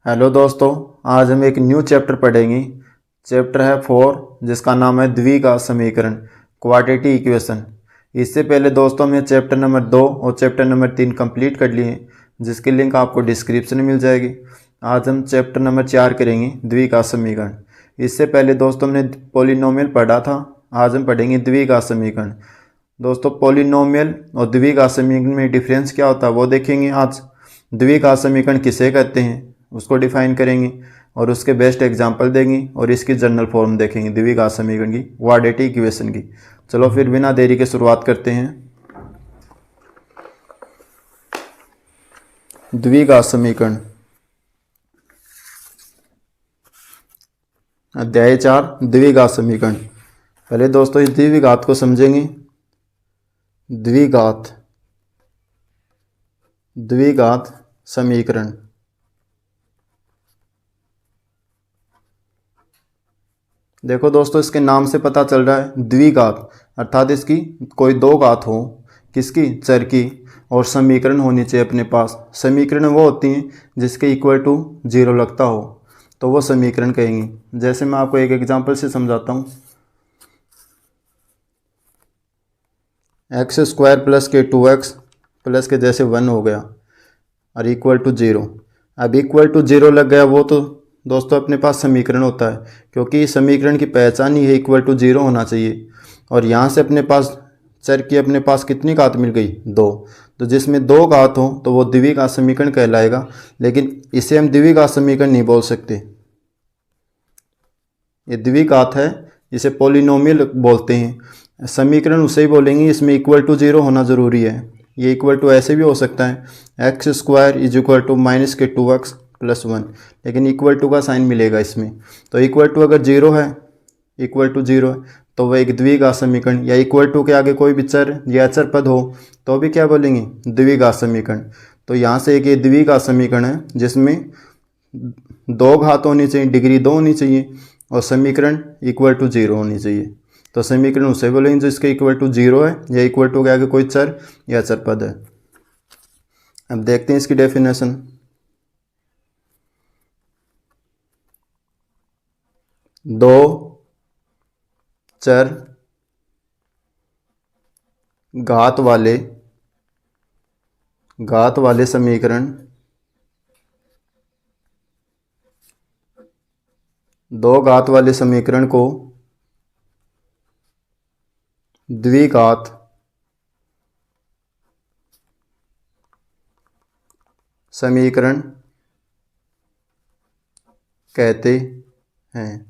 Hello दोस्तों, आज हम एक न्यू चैप्टर पढ़ेंगे। चैप्टर है 4 जिसका नाम है द्विघात समीकरण, क्वाड्रेटिक इक्वेशन। इससे पहले दोस्तों हमने चैप्टर नंबर 2 और चैप्टर नंबर 3 कंप्लीट कर लिए, जिसकी लिंक आपको डिस्क्रिप्शन में मिल जाएगी। आज हम चैप्टर नंबर 4 करेंगे, द्विघात समीकरण। इससे पहले दोस्तों हमने पॉलिनोमियल पढ़ा था, आज हम पढ़ेंगे द्विघात समीकरण। दोस्तों पॉलिनोमियल और द्विघात समीकरण में डिफरेंस क्या होता है वो देखेंगे आज। द्विघात समीकरण किसे कहते हैं उसको डिफाइन करेंगे और उसके बेस्ट एग्जांपल देंगे और इसकी जनरल फॉर्म देखेंगे द्विघात समीकरण की, क्वाड्रेटिक इक्वेशन की। चलो फिर बिना देरी के शुरुआत करते हैं। द्विघात समीकरण अध्याय 4 द्विघात समीकरण। पहले दोस्तों इस द्विघात को समझेंगे। द्विघात समीकरण देखो दोस्तों, इसके नाम से पता चल रहा है द्विघात अर्थात इसकी कोई दो घात हो, किसकी, चर की, और समीकरण होनी चाहिए अपने पास। समीकरण वो होती हैं जिसके इक्वल टू 0 लगता हो तो वो समीकरण कहेंगे। जैसे मैं आपको एक एग्जांपल से समझाता हूँ। एक्स स्क्वायर प्लस के 2x प्लस के जैसे 1 हो गया और इक्वल टू 0। अब इक्वल टू 0 लग गया, वो तो दोस्तों अपने पास समीकरण होता है, क्योंकि समीकरण की पहचान ही है इक्वल टू 0 होना चाहिए। और यहाँ से अपने पास चर की अपने पास कितनी घात मिल गई, 2। तो जिसमें दो घात हो तो वो द्विघात समीकरण कहलाएगा, लेकिन इसे हम द्विघात समीकरण नहीं बोल सकते। ये द्विघात है, इसे पॉलिनोमियल बोलते हैं। समीकरण उसे ही बोलेंगे इसमें इक्वल टू 0 होना ज़रूरी है। ये इक्वल टू ऐसे भी हो सकता है, x square is equal to minus के 2x प्लस 1, लेकिन इक्वल टू का साइन मिलेगा इसमें। तो इक्वल टू अगर 0 है, इक्वल टू 0 है तो वह एक द्विघात समीकरण, या इक्वल टू के आगे कोई भी चर या अचर पद हो तो भी क्या बोलेंगे, द्विघात समीकरण। तो यहाँ से एक ये द्विघात समीकरण है जिसमें दो घात होनी चाहिए, डिग्री 2 होनी चाहिए और समीकरण इक्वल टू 0 होनी चाहिए। तो समीकरण उसे बोलेंगे जिसके इक्वल टू 0 है या इक्वल टू के आगे कोई चर या अचर पद है। अब देखते हैं इसकी डेफिनेशन। दो चर घात वाले समीकरण, दो घात वाले समीकरण को द्विघात समीकरण कहते हैं।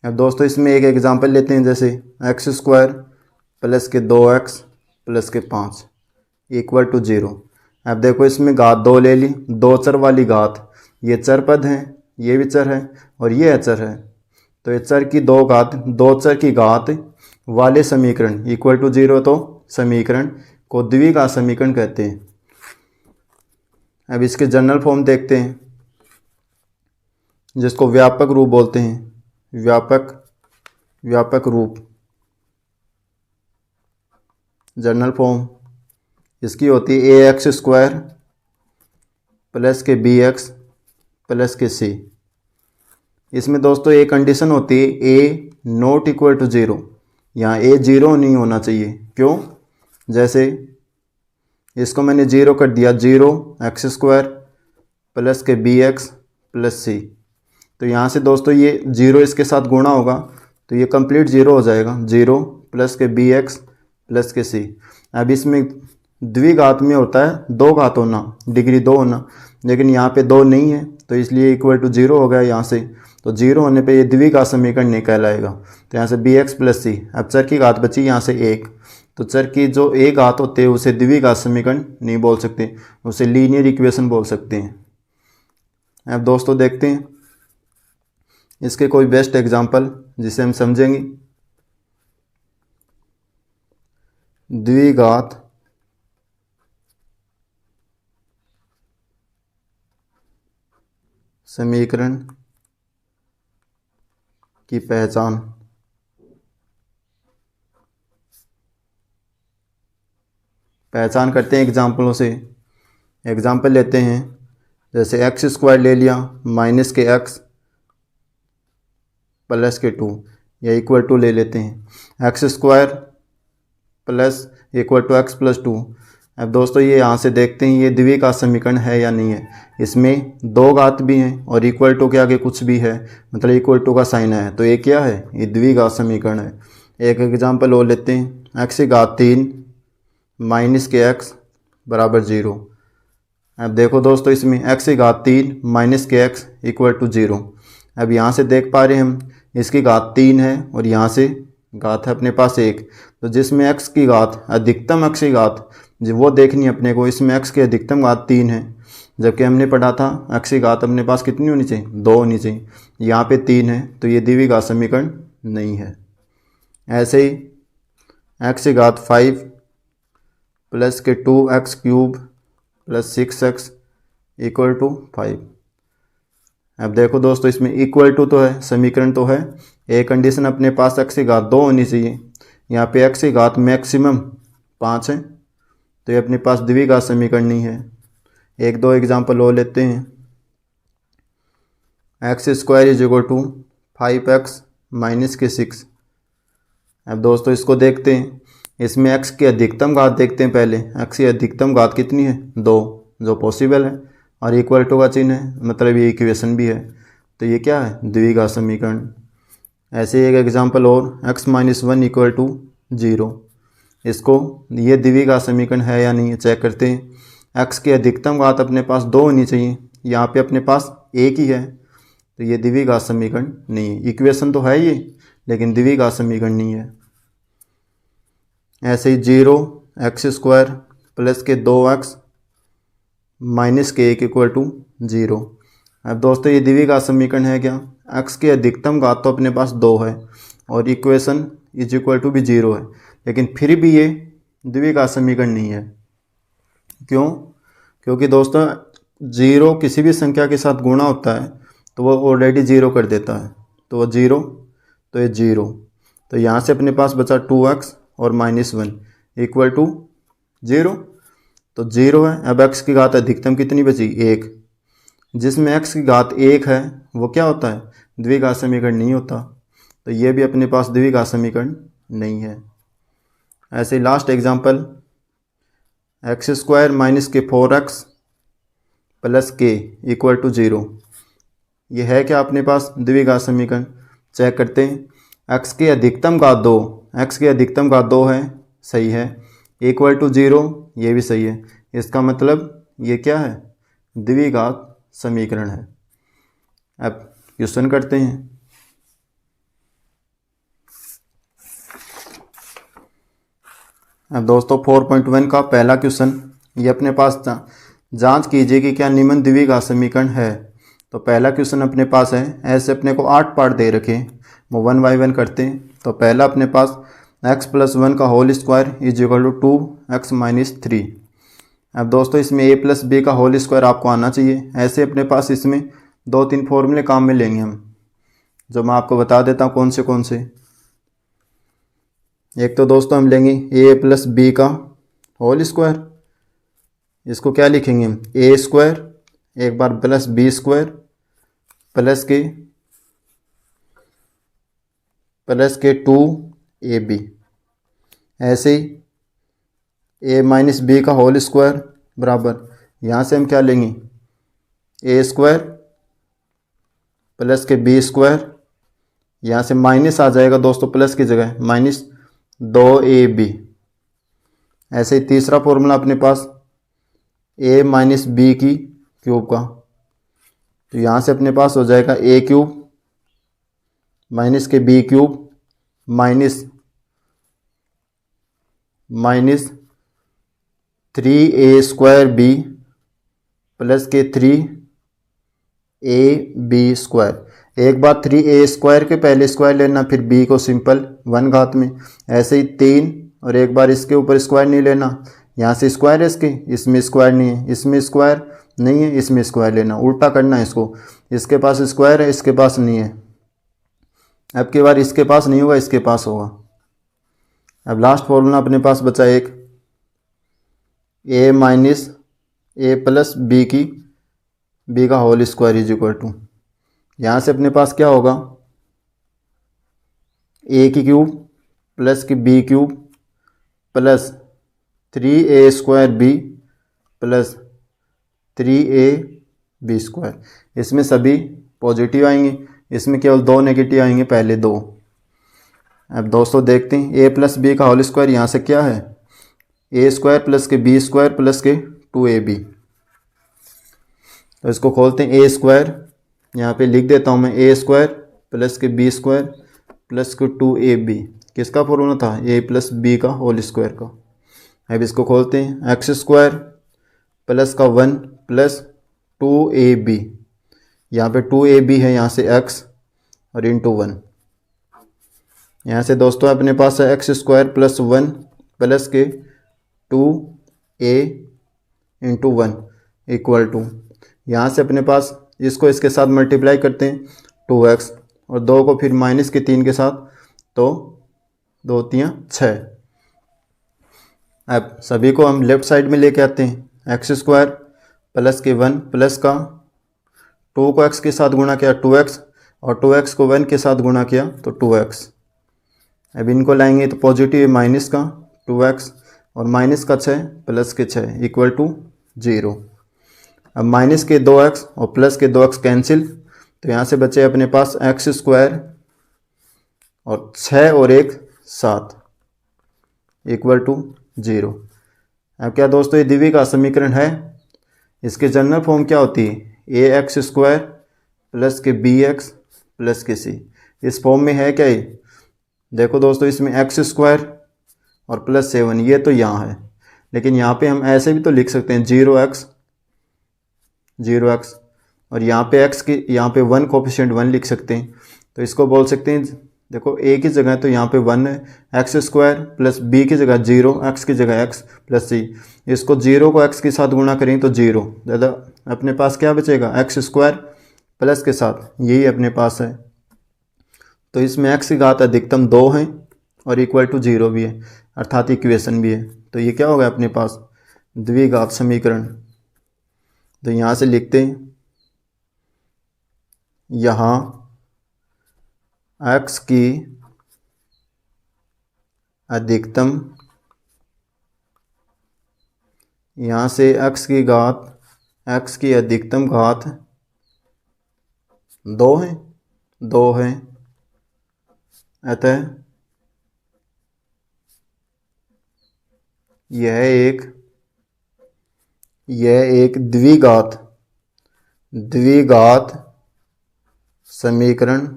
अब दोस्तों इसमें एक एग्जांपल लेते हैं, जैसे एक्स स्क्वायर प्लस के 2x प्लस के 5 इक्वल टू 0। अब देखो इसमें घात 2 ले ली, दो चर वाली घात, ये चर पद हैं, ये भी चर है और ये अचर है। तो ये चर की दो घात, दो चर की घात वाले समीकरण इक्वल टू 0, तो समीकरण को द्विघात समीकरण कहते हैं। अब इसके जनरल फॉर्म देखते हैं, जिसको व्यापक रूप बोलते हैं। व्यापक रूप, जनरल फॉर्म इसकी होती है ए एक्स स्क्वायर प्लस के बी एक्स प्लस के सी। इसमें दोस्तों एक कंडीशन होती है, ए नॉट इक्वल टू 0। यहाँ ए 0 नहीं होना चाहिए। क्यों? जैसे इसको मैंने 0 कर दिया, 0 एक्स स्क्वायर प्लस के बी एक्स प्लस सी। तो यहाँ से दोस्तों ये 0 इसके साथ गुणा होगा तो ये कंप्लीट 0 हो जाएगा, 0 प्लस के बी एक्स प्लस के सी। अब इसमें द्विघात में होता है दो घात होना, डिग्री 2 होना, लेकिन यहाँ पे 2 नहीं है तो इसलिए इक्वल टू 0 हो गया यहाँ से। तो 0 होने पे ये द्विघात समीकरण नहीं कहलाएगा। तो यहाँ से बी एक्स प्लस सी, अब चर की घात बची यहाँ से 1। तो चर की जो एक घात होते हैं उसे द्विघात समीकरण नहीं बोल सकते, उसे लीनियर इक्वेशन बोल सकते हैं। अब दोस्तों देखते हैं इसके कोई बेस्ट एग्जांपल जिसे हम समझेंगे। द्विघात समीकरण की पहचान। करते हैं एग्जाम्पलों से। एग्जाम्पल लेते हैं जैसे एक्स स्क्वायर ले लिया माइनस के एक्स प्लस के 2 या इक्वल टू ले लेते हैं x square plus equal to x plus 2। अब दोस्तों ये यहाँ से देखते हैं ये द्विघात समीकरण है या नहीं है। इसमें दो घात भी हैं और इक्वल टू के आगे कुछ भी है, मतलब इक्वल टू का साइन है, तो ये क्या है, ये द्विघात समीकरण है। एक एग्जांपल और लेते हैं एक्स की घात 3 माइनस के एक्स बराबर 0। अब देखो दोस्तों इसमें एक्स की घात 3 माइनस के एक्स इक्वल टू 0। अब यहाँ से देख पा रहे हैं हम इसकी घात 3 है और यहाँ से घात है अपने पास 1, तो जिसमें एक्स की घात अधिकतम एक्स की घात वो देखनी है अपने को। इसमें एक्स की अधिकतम घात 3 है, जबकि हमने पढ़ा था एक्स की घात अपने पास कितनी होनी चाहिए, 2 होनी चाहिए। यहाँ पे 3 है तो ये द्विघात समीकरण नहीं है। ऐसे ही एक्स की घात 5 प्लस के 2x cube plus 6x equal to 5। अब देखो दोस्तों इसमें इक्वल टू तो है, समीकरण तो है, एक कंडीशन अपने पास एक्स की घात 2 होनी चाहिए। यहाँ पे एक्स की घात मैक्सिमम 5 है, तो ये अपने पास द्विघात समीकरण नहीं है। एक दो एग्जाम्पल और लेते हैं x square is equal to 5x minus के 6। अब दोस्तों इसको देखते हैं, इसमें x की अधिकतम घात देखते हैं पहले। x की अधिकतम घात कितनी है, 2, जो पॉसिबल है, और इक्वल टू का चिन्ह है, मतलब ये इक्वेशन भी है, तो ये क्या है, द्विघात समीकरण। ऐसे एक एग्जांपल और x माइनस 1 इक्वल टू 0। इसको ये द्विघात समीकरण है या नहीं चेक करते हैं। x की अधिकतम घात अपने पास 2 होनी चाहिए, यहाँ पे अपने पास 1 ही है, तो ये द्विघात समीकरण नहीं है। इक्वेशन तो है ये, लेकिन द्विघात समीकरण नहीं है। ऐसे ही 0 एक्स स्क्वायर प्लस के 2x माइनस के 1 इक्वल टू 0। अब दोस्तों ये द्विघात समीकरण है क्या, x की अधिकतम घात तो अपने पास 2 है और इक्वेशन इज इक्वल टू भी 0 है, लेकिन फिर भी ये द्विघात समीकरण नहीं है। क्यों, क्योंकि दोस्तों 0 किसी भी संख्या के साथ गुणा होता है तो वो ऑलरेडी 0 कर देता है, तो वो 0, तो ये 0, तो यहाँ से अपने पास बचा 2x और माइनस 1 इक्वल टू 0, तो 0 है। अब x की घात अधिकतम कितनी बची, 1, जिसमें x की घात 1 है वो क्या होता है, द्विघात समीकरण नहीं होता, तो ये भी अपने पास द्विघात समीकरण नहीं है। ऐसे last example x square minus के 4x प्लस के इक्वल टू 0। ये है क्या अपने पास द्विघात समीकरण, चेक करते हैं। x की अधिकतम घात 2, x की अधिकतम घात 2 है, सही है, इक्वल टू 0, ये भी सही है। इसका मतलब ये क्या है, द्विघात समीकरण है। अब क्वेश्चन करते हैं। अब दोस्तों 4.1 का पहला क्वेश्चन, ये अपने पास जांच कीजिए कि क्या निम्न द्विघात समीकरण है। तो पहला क्वेश्चन अपने पास है, ऐसे अपने को 8 पार्ट दे रखे, वो 1 बाई 1 करते हैं। तो पहला अपने पास x प्लस 1 का whole square is equal to 2x minus 3। अब दोस्तों इसमें a प्लस बी का होल स्क्वायर आपको आना चाहिए। ऐसे अपने पास इसमें 2-3 फॉर्मूले काम में लेंगे हम, जो मैं आपको बता देता हूँ कौन से। एक तो दोस्तों हम लेंगे a प्लस बी का होल स्क्वायर, इसको क्या लिखेंगे हम, a स्क्वायर एक बार प्लस बी स्क्वायर प्लस के 2ab। ऐसे ही a माइनस बी का होल स्क्वायर बराबर, यहाँ से हम क्या लेंगे, a स्क्वायर प्लस के बी स्क्वायर, यहाँ से माइनस आ जाएगा दोस्तों प्लस की जगह, माइनस 2ab। ऐसे ही तीसरा फॉर्मूला अपने पास a माइनस बी की क्यूब का, तो यहाँ से अपने पास हो जाएगा a क्यूब माइनस के b cube minus 3a square b plus के 3ab स्क्वायर। एक बार 3a स्क्वायर के पहले स्क्वायर लेना, फिर b को सिंपल 1 घात में। ऐसे ही 3 और एक बार इसके ऊपर स्क्वायर नहीं लेना, यहाँ से स्क्वायर है इसके, इसमें स्क्वायर नहीं है, इसमें स्क्वायर नहीं है, इसमें स्क्वायर लेना, उल्टा करना है इसको। इसके पास स्क्वायर है, इसके पास नहीं है, अब की बार इसके पास नहीं होगा, इसके पास होगा। अब लास्ट फॉर्मूला अपने पास बचा एक, a minus a plus b की बी का whole square is equal to, यहाँ से अपने पास क्या होगा, ए की क्यूब प्लस की b cube plus 3a² b plus 3ab square. इसमें सभी पॉजिटिव आएंगे, इसमें केवल 2 नेगेटिव आएंगे, पहले 2। अब दोस्तों देखते हैं ए प्लस बी का होल स्क्वायर, यहाँ से क्या है, a² प्लस के b² प्लस के 2ab। तो इसको खोलते हैं, a², यहाँ पे लिख देता हूँ मैं, a² प्लस के b² प्लस के 2ab। किसका फॉर्मूला था, a प्लस b का होल स्क्वायर का। अब इसको खोलते हैं, x² प्लस का 1 प्लस 2ab, यहाँ पे 2ab है, यहाँ से x और इंटू 1। यहाँ से दोस्तों अपने पास है x² प्लस 1 प्लस के 2a इंटू 1 इक्वल टू, यहाँ से अपने पास इसको इसके साथ मल्टीप्लाई करते हैं 2x और 2 को फिर माइनस के 3 के साथ, तो 2 3 6। अब सभी को हम लेफ्ट साइड में लेके आते हैं, x² प्लस के 1 प्लस का 2 को x के साथ गुणा किया 2x और 2x को 1 के साथ गुणा किया तो 2x। अब इनको लाएंगे तो पॉजिटिव माइनस का 2x और माइनस का 6 प्लस के 6 इक्वल टू 0। अब माइनस के 2x और प्लस के 2x कैंसिल, तो यहाँ से बचे अपने पास x² और 6 और 1 7 इक्वल टू 0। अब क्या दोस्तों, ये द्विघात समीकरण है। इसके जनरल फॉर्म क्या होती है, ax² प्लस के bx प्लस के c। इस फॉर्म में है क्या ये, देखो दोस्तों, इसमें x² और प्लस 7 ये तो यहाँ है, लेकिन यहाँ पे हम ऐसे भी तो लिख सकते हैं 0x और यहाँ पे x की, यहाँ पे 1 कोफिशिएंट 1 लिख सकते हैं। तो इसको बोल सकते हैं, देखो a की जगह तो यहाँ पे 1 है, x² प्लस b की जगह 0, x की जगह x प्लस c। इसको 0 को x के साथ गुणा करें तो 0, ज़्यादा अपने पास क्या बचेगा, x² प्लस के साथ, यही अपने पास है। तो इसमें x की घात अधिकतम 2 है और इक्वल टू 0 भी है, अर्थात इक्वेशन भी है। तो ये क्या होगा अपने पास, द्विघात समीकरण। तो यहाँ से लिखते हैं, यहाँ x की अधिकतम, यहाँ से x की घात, x की अधिकतम घात 2 है, अतः यह एक द्विघात समीकरण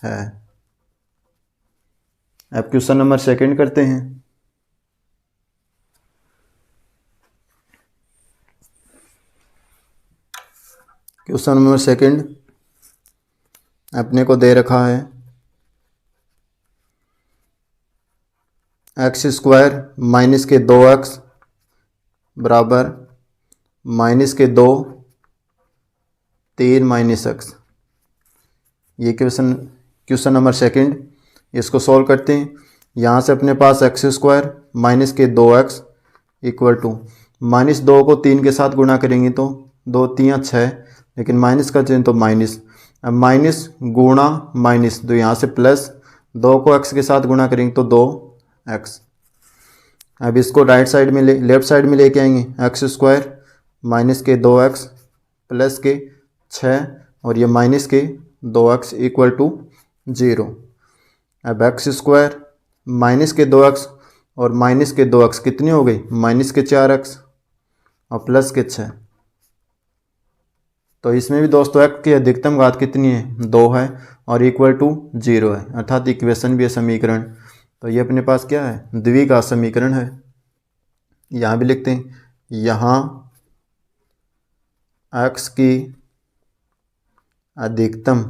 है। अब क्वेश्चन नंबर 2 करते हैं। क्वेश्चन नंबर 2 अपने को दे रखा है, x² माइनस के 2x बराबर माइनस के 2 3 माइनस x। ये क्वेश्चन नंबर 2, इसको सॉल्व करते हैं। यहाँ से अपने पास x² माइनस के 2x इक्वल टू, माइनस 2 को 3 के साथ गुणा करेंगे तो 2 3 6, लेकिन माइनस का चिन्ह तो माइनस। अब माइनस गुणा माइनस, तो यहाँ से प्लस, 2 को x के साथ गुणा करेंगे तो 2x। अब इसको राइट साइड में लेफ्ट साइड में लेके आएंगे, x² माइनस के 2x प्लस के 6 और ये माइनस के 2x इक्वल टू 0। अब x² माइनस के 2x और माइनस के 2x कितनी हो गई, माइनस के 4x और प्लस के 6। तो इसमें भी दोस्तों x की अधिकतम घात कितनी है, 2 है और इक्वल टू 0 है, अर्थात इक्वेशन भी है, समीकरण। तो ये अपने पास क्या है, द्विघात समीकरण है। यहाँ भी लिखते हैं, यहाँ x की अधिकतम,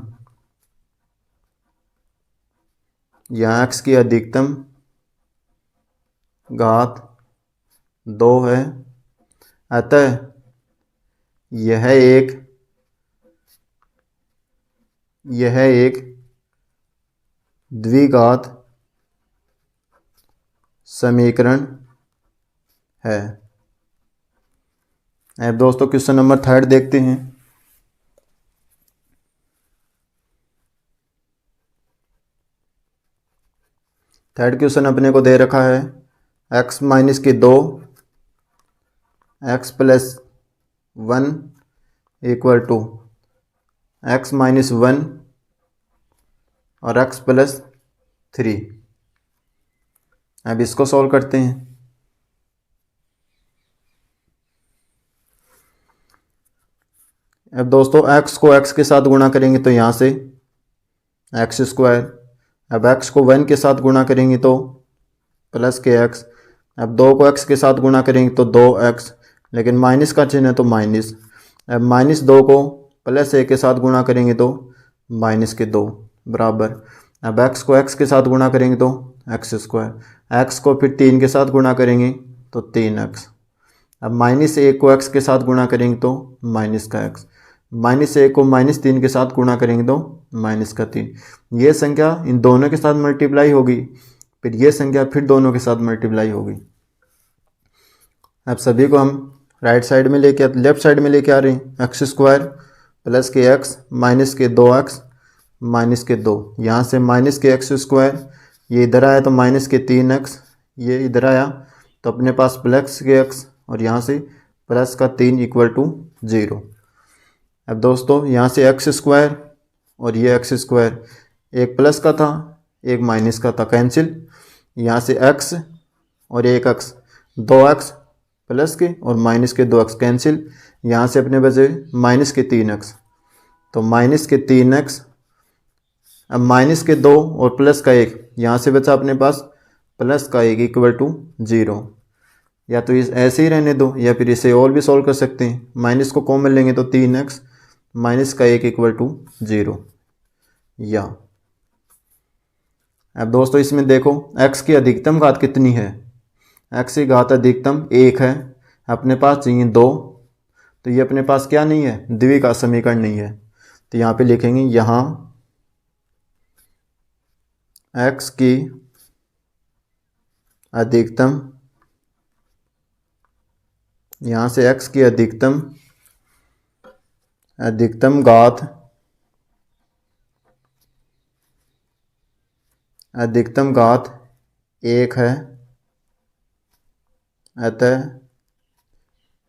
यहाँ x की अधिकतम घात 2 है, अतः यह एक द्विघात समीकरण है। अब दोस्तों क्वेश्चन नंबर 3 देखते हैं। थर्ड क्वेश्चन अपने को दे रखा है x माइनस के 2 x plus 1 equal to x minus 1 और x प्लस 3। अब इसको सॉल्व करते हैं। अब दोस्तों x को x के साथ गुणा करेंगे तो यहाँ से एक्स स्क्वायर, अब x को 1 के साथ गुणा करेंगे तो प्लस के x, अब 2 को x के साथ गुणा करेंगे तो 2x, लेकिन माइनस का चिन्ह है तो माइनस। अब माइनस 2 को प्लस 1 के साथ गुणा करेंगे तो माइनस के 2 बराबर। अब x को x के साथ गुणा करेंगे तो एक्स स्क्वायर, x को फिर 3 के साथ गुणा करेंगे तो 3x। अब माइनस 1 को x के साथ गुणा करेंगे तो माइनस का x, माइनस 1 को माइनस 3 के साथ गुणा करेंगे तो माइनस का 3। ये संख्या इन दोनों के साथ मल्टीप्लाई होगी, फिर ये संख्या फिर दोनों के साथ मल्टीप्लाई होगी। अब सभी को हम राइट साइड में लेके लेफ्ट साइड में लेके आ रहे हैं। एक्स स्क्वायर प्लस के x माइनस के 2x माइनस के 2, यहाँ से माइनस के एक्स स्क्वायर, ये इधर आया तो माइनस के 3x, ये इधर आया तो अपने पास प्लस के x और यहाँ से प्लस का 3 इक्वल टू 0। अब दोस्तों यहाँ से एक्स स्क्वायर और ये एक्स स्क्वायर, एक प्लस का था एक माइनस का था, कैंसिल। यहाँ से x और एक x, 2x प्लस के और माइनस के 2x कैंसिल। यहाँ से अपने बचे माइनस के 3x, तो माइनस के 3x, अब माइनस के 2 और प्लस का 1, यहाँ से बचा अपने पास प्लस का 1 इक्वल टू 0। या तो इस ऐसे ही रहने दो या फिर इसे और भी सॉल्व कर सकते हैं। माइनस को कॉमन लेंगे तो 3x माइनस का 1 इक्वल टू 0। या अब दोस्तों इसमें देखो x की अधिकतम घात कितनी है, x की घात अधिकतम 1 है, अपने पास चाहिए 2, तो ये अपने पास क्या नहीं है, द्विघात समीकरण नहीं है। तो यहाँ पे लिखेंगे यहाँ x की अधिकतम, यहाँ से x की अधिकतम घात, अधिकतम घात 1 है, अतः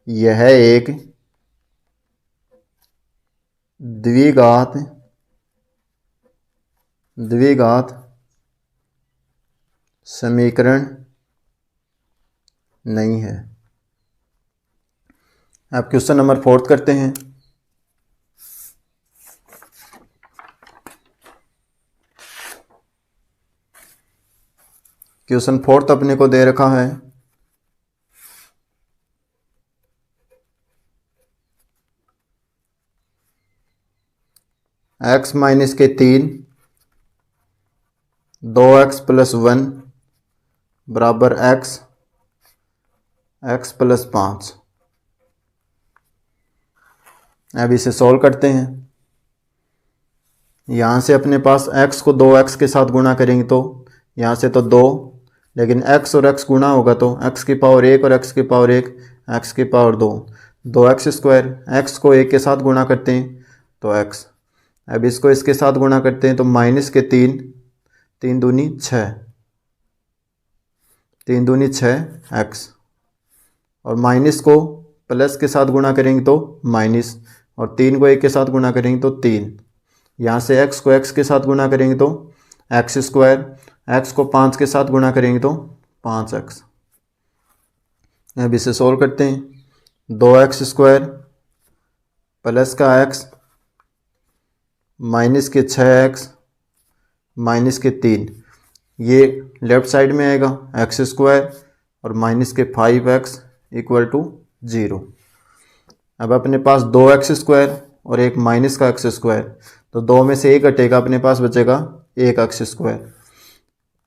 यह एक द्विघात समीकरण नहीं है। अब क्वेश्चन नंबर 4 करते हैं। क्वेश्चन 4 अपने को दे रखा है x माइनस के 3, 2x प्लस 1 बराबर x प्लस 5। अब इसे सॉल्व करते हैं। यहाँ से अपने पास x को 2x के साथ गुणा करेंगे तो यहाँ से तो 2, लेकिन x और x गुणा होगा तो x की पावर 1 और x की पावर 1, x की पावर 2, 2x स्क्वायर। x को 1 के साथ गुणा करते हैं तो x, अब इसको इसके साथ गुणा करते हैं तो माइनस के 3, 3 दूनी 6, 3 दूनी 6x, और माइनस को प्लस के साथ गुणा करेंगे तो माइनस, और 3 को 1 के साथ गुणा करेंगे तो 3। यहाँ से x को x के साथ गुणा करेंगे तो एक्स स्क्वायर, x को 5 के साथ गुणा करेंगे तो 5x। अब इसे सोल्व करते हैं। 2x स्क्वायर प्लस का x माइनस के 6x माइनस के 3, ये लेफ्ट साइड में आएगा एक्स स्क्वायर और माइनस के 5x इक्वल टू 0। अब अपने पास 2x स्क्वायर और एक माइनस का x स्क्वायर, तो 2 में से 1 हटेगा, अपने पास बचेगा 1x स्क्वायर।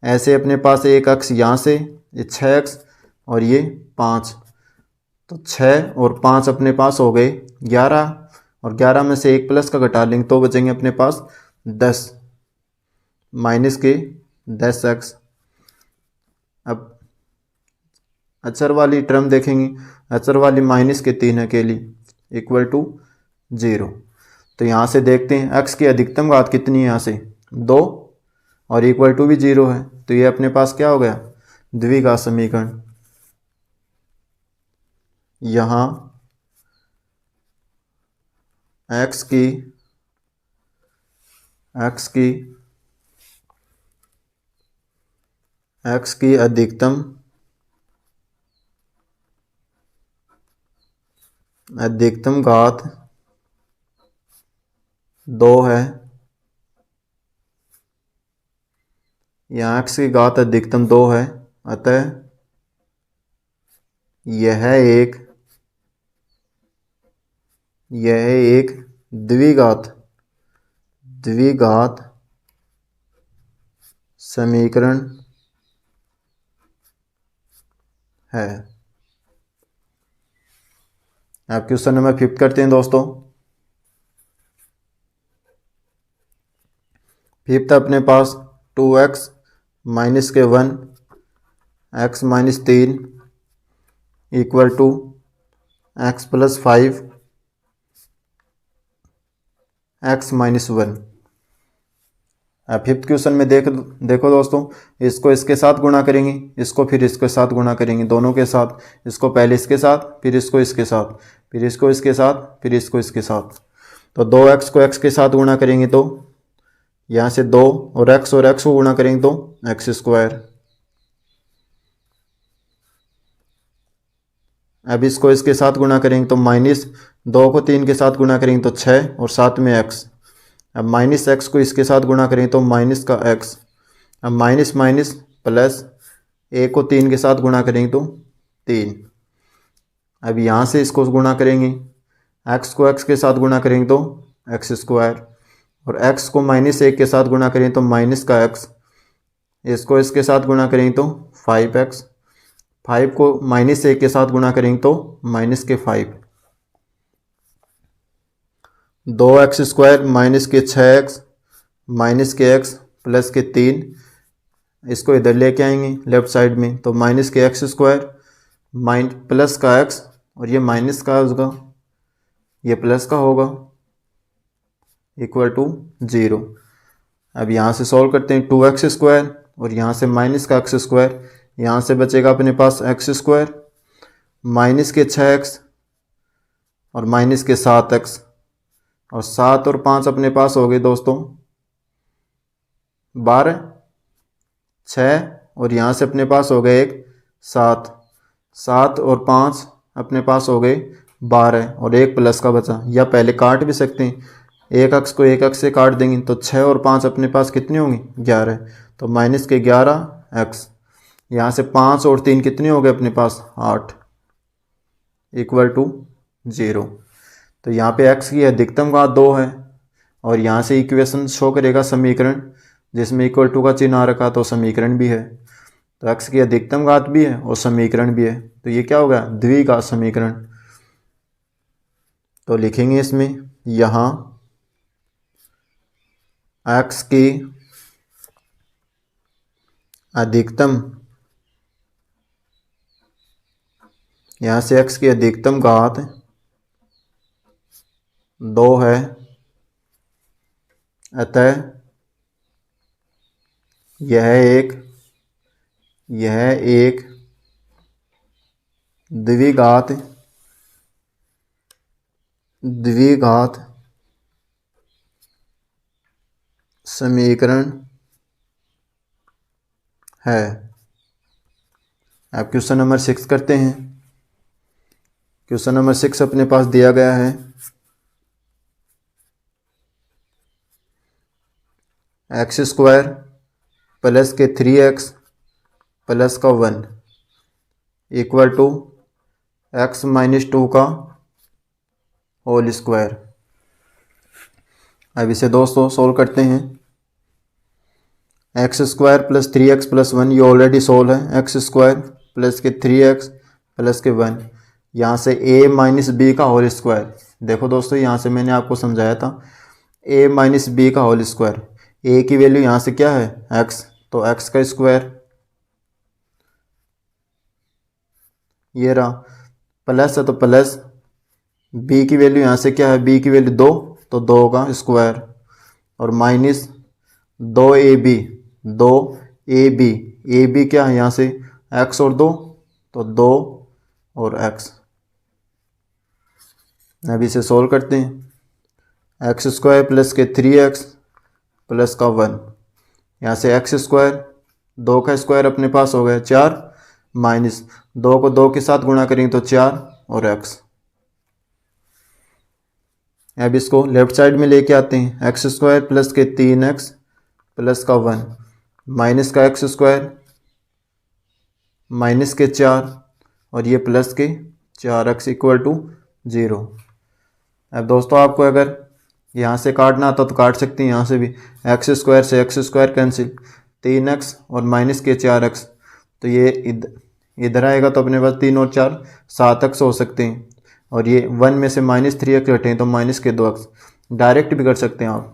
ऐसे अपने पास 1x यहाँ से, ये 6x और ये 5, तो 6 और 5 अपने पास हो गए 11, और 11 में से 1 प्लस का घटा लेंगे तो बचेंगे अपने पास 10 माइनस के 10x। अचर वाली टर्म देखेंगे, अचर वाली माइनस के 3 अकेली इक्वल टू 0। तो यहाँ से देखते हैं x की अधिकतम घात कितनी है, यहाँ से 2 और इक्वल टू भी 0 है, तो ये अपने पास क्या हो गया, द्विघात समीकरण। यहाँ x की अधिकतम घात 2 है, यहाँ x की घात अधिकतम 2 है, अतः यह एक द्विघात समीकरण है। अब क्वेश्चन नंबर 5 करते हैं दोस्तों। 5 अपने पास 2x माइनस के 1 x minus 3 equal to x plus 5 x minus 1। अब 5th क्वेश्चन में देखो दोस्तों, इसको इसके साथ गुणा करेंगे, इसको फिर इसके साथ गुणा करेंगे, दोनों के साथ, इसको पहले इसके साथ, फिर इसको इसके साथ, फिर इसको इसके साथ, फिर इसको इसके साथ। तो 2x को x के साथ गुणा करेंगे तो यहाँ से 2 और x को गुणा करेंगे तो x स्क्वायर। अब इसको इसके साथ गुणा करेंगे तो माइनस 2 को 3 के साथ गुणा करेंगे तो 6 और साथ में x। अब माइनस x को इसके साथ गुणा करें तो माइनस का x। अब माइनस माइनस प्लस, a को 3 के साथ गुणा करेंगे तो 3। अब यहाँ से इसको गुणा करेंगे, x को x के साथ गुणा करेंगे तो x स्क्वायर, और x को माइनस 1 के साथ गुणा करें तो माइनस का x, इसको इसके साथ गुणा करेंगे तो 5x, 5 को माइनस 1 के साथ गुणा करेंगे तो माइनस के 5, 2x स्क्वायर माइनस के 6x माइनस के x प्लस के 3, इसको इधर लेके आएंगे लेफ्ट साइड में तो माइनस के x स्क्वायर प्लस का x, और ये माइनस का होगा, ये प्लस का होगा, इक्वल टू 0। अब यहाँ से सॉल्व करते हैं, 2x स्क्वायर और यहाँ से माइनस का x स्क्वायर, यहाँ से बचेगा अपने पास x स्क्वायर माइनस के 6x और माइनस के 7x, और 7 और 5 अपने पास हो गए दोस्तों 12, 6 और यहाँ से अपने पास हो गए 7, 7 और 5 अपने पास हो गए 12 और एक प्लस का बचा, या पहले काट भी सकते हैं, एक अक्स को एक अक्स से काट देंगे तो 6 और 5 अपने पास कितने होंगे 11, तो माइनस के 11x, यहाँ से 5 और 3 कितने हो गए अपने पास 8, इक्वल टू 0। तो यहाँ पे x की अधिकतम घात 2 है, और यहाँ से इक्वेशन शो करेगा समीकरण जिसमें इक्वल टू का चिन्ह आ रखा, तो समीकरण भी है, तो x की अधिकतम घात भी है और समीकरण भी है, तो ये क्या होगा द्विघात समीकरण। तो लिखेंगे इसमें, यहाँ x की अधिकतम, यहाँ से x की अधिकतम घात 2 है, अतः यह एक द्विघात समीकरण है। अब क्वेश्चन नंबर 6 करते हैं। क्वेश्चन नंबर 6 अपने पास दिया गया है, x स्क्वायर प्लस के 3x प्लस का 1 इक्वल टू x माइनस 2 का होल स्क्वायर। अब इसे दोस्तों सोल्व करते हैं, x square plus 3x plus 1 ये ऑलरेडी सोल्व है, x स्क्वायर प्लस के 3x प्लस के 1, यहाँ से a माइनस बी का होल स्क्वायर। देखो दोस्तों यहाँ से मैंने आपको समझाया था a माइनस बी का होल स्क्वायर, a की वैल्यू यहाँ से क्या है x, तो x का स्क्वायर ये रहा प्लस है तो प्लस, बी की वैल्यू यहाँ से क्या है, बी की वैल्यू 2 तो 2 का स्क्वायर, और minus 2ab, 2ab, A B क्या है यहाँ से x और 2 तो 2 और x। अब इसे सोल्व करते हैं। एक्स स्क्वायर प्लस के 3x प्लस का 1, यहाँ से एक्स स्क्वायर 2 का स्क्वायर अपने पास हो गया 4, माइनस 2 को 2 के साथ गुणा करेंगे तो 4 और x। अब इसको लेफ्ट साइड में लेके आते हैं। एक्स स्क्वायर प्लस के 3x प्लस का 1 माइनस का एक्स स्क्वायर माइनस के 4 और ये प्लस के 4x इक्वल टू 0। अब दोस्तों आपको अगर यहाँ से काटना आता तो काट सकते हैं, यहाँ से भी एक्स स्क्वायर से एक्स स्क्वायर कैंसिल, 3x और माइनस के 4x तो ये इधर आएगा तो अपने पास 3 और 4 7x हो सकते हैं, और ये 1 में से -3x घटें तो माइनस के 2x। डायरेक्ट भी कर सकते हैं आप।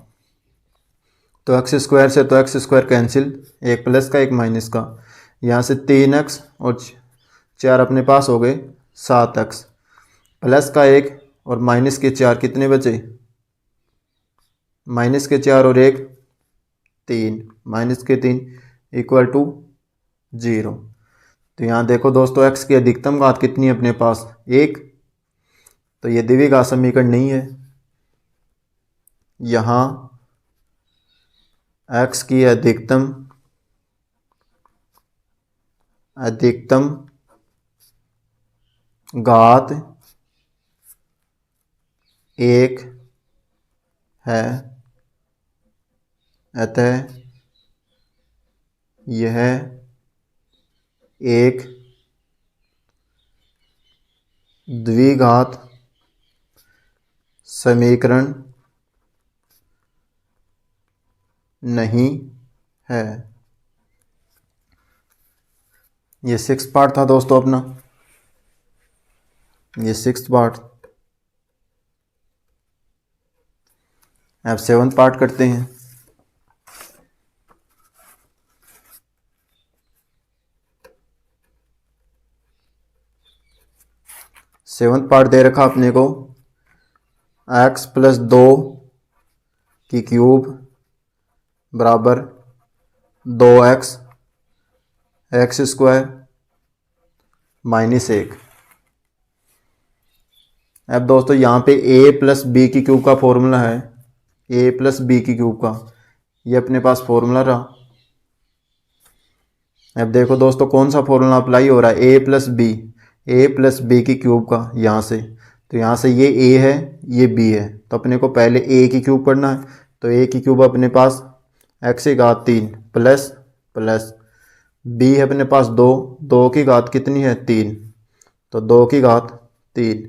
तो एक्स स्क्वायर से तो एक्स स्क्वायर कैंसिल, एक प्लस का एक माइनस का, यहाँ से 3x और 4 अपने पास हो गए 7x, प्लस का 1 और माइनस के 4 कितने बचे, माइनस के 4 और 1 3, माइनस के 3 इक्वल टू 0। तो यहाँ देखो दोस्तों x की अधिकतम घात कितनी है अपने पास 1, तो ये द्विघात समीकरण नहीं है। यहाँ x की अधिकतम घात 1 है, अतः यह एक द्विघात समीकरण नहीं है। ये 6th पार्ट था दोस्तों अपना, ये 6th पार्ट। अब 7th पार्ट करते हैं। सेवंथ पार्ट दे रखा अपने को x प्लस 2 की क्यूब बराबर 2x एक्स स्क्वायर माइनस 1। अब दोस्तों यहाँ पे a प्लस बी की क्यूब का फॉर्मूला है, a प्लस बी की क्यूब का, ये अपने पास फॉर्मूला रहा। अब देखो दोस्तों कौन सा फॉर्मूला अप्लाई हो रहा है, a प्लस बी की क्यूब का, यहाँ से तो यहाँ से ये a है ये b है, तो अपने को पहले a की क्यूब करना है। तो a की क्यूब अपने पास x की घात 3 प्लस प्लस b है अपने पास 2, 2 की घात कितनी है 3, तो 2 की घात 3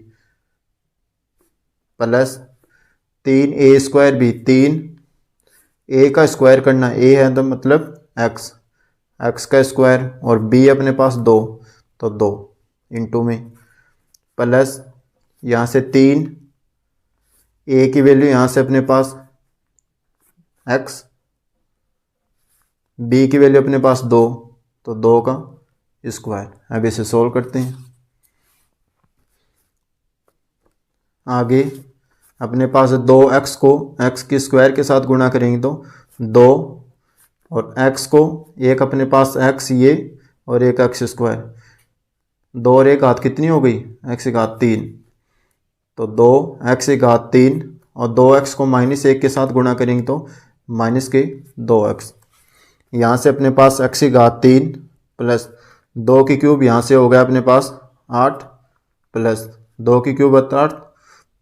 प्लस 3 a स्क्वायर भी 3, a का स्क्वायर करना, a है तो मतलब x का स्क्वायर, और b अपने पास 2 तो 2 इंटू में प्लस यहाँ से 3 a की वैल्यू यहाँ से अपने पास x, b की वैल्यू अपने पास 2 तो 2 का स्क्वायर। अब इसे सोल्व करते हैं। आगे अपने पास 2x को x के स्क्वायर के साथ गुणा करेंगे तो 2, और x को एक अपने पास x ये और एक x स्क्वायर, 2 और 1 घात कितनी हो गई x की घात 3, तो 2x की घात 3 और 2x को -1 के साथ गुणा करेंगे तो माइनस के 2x। यहाँ से अपने पास x की घात 3 प्लस 2 की क्यूब, यहाँ से हो गया अपने पास 8 प्लस 2 की क्यूब 8,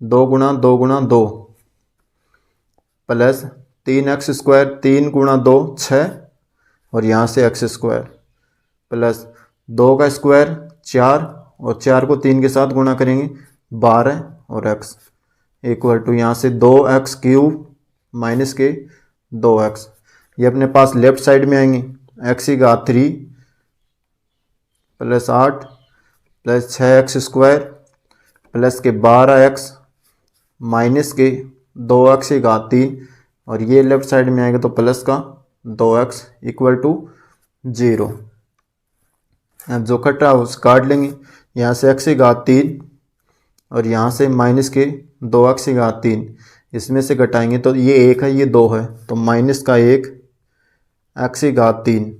2 गुणा 2 गुणा 2 प्लस 3x स्क्वायर, 3 गुणा 2 6, और यहाँ से x स्क्वायर प्लस 2 का स्क्वायर 4, और 4 को 3 के साथ गुणा करेंगे 12 और x इक्वल टू यहाँ से 2x क्यूब माइनस के 2x। ये अपने पास लेफ्ट साइड में आएंगे, x की घात 3 plus 8 plus 6x square plus के 12x माइनस के 2x की घात 3, और ये लेफ्ट साइड में आएगा तो प्लस का 2x इक्वल टू 0। अब जो कट रहा है उसे काट लेंगे, यहाँ से x की घात 3 और यहाँ से माइनस के 2x की घात 3, इसमें से घटाएंगे तो ये 1 है, ये 2 है, तो माइनस का 1 x की घात 3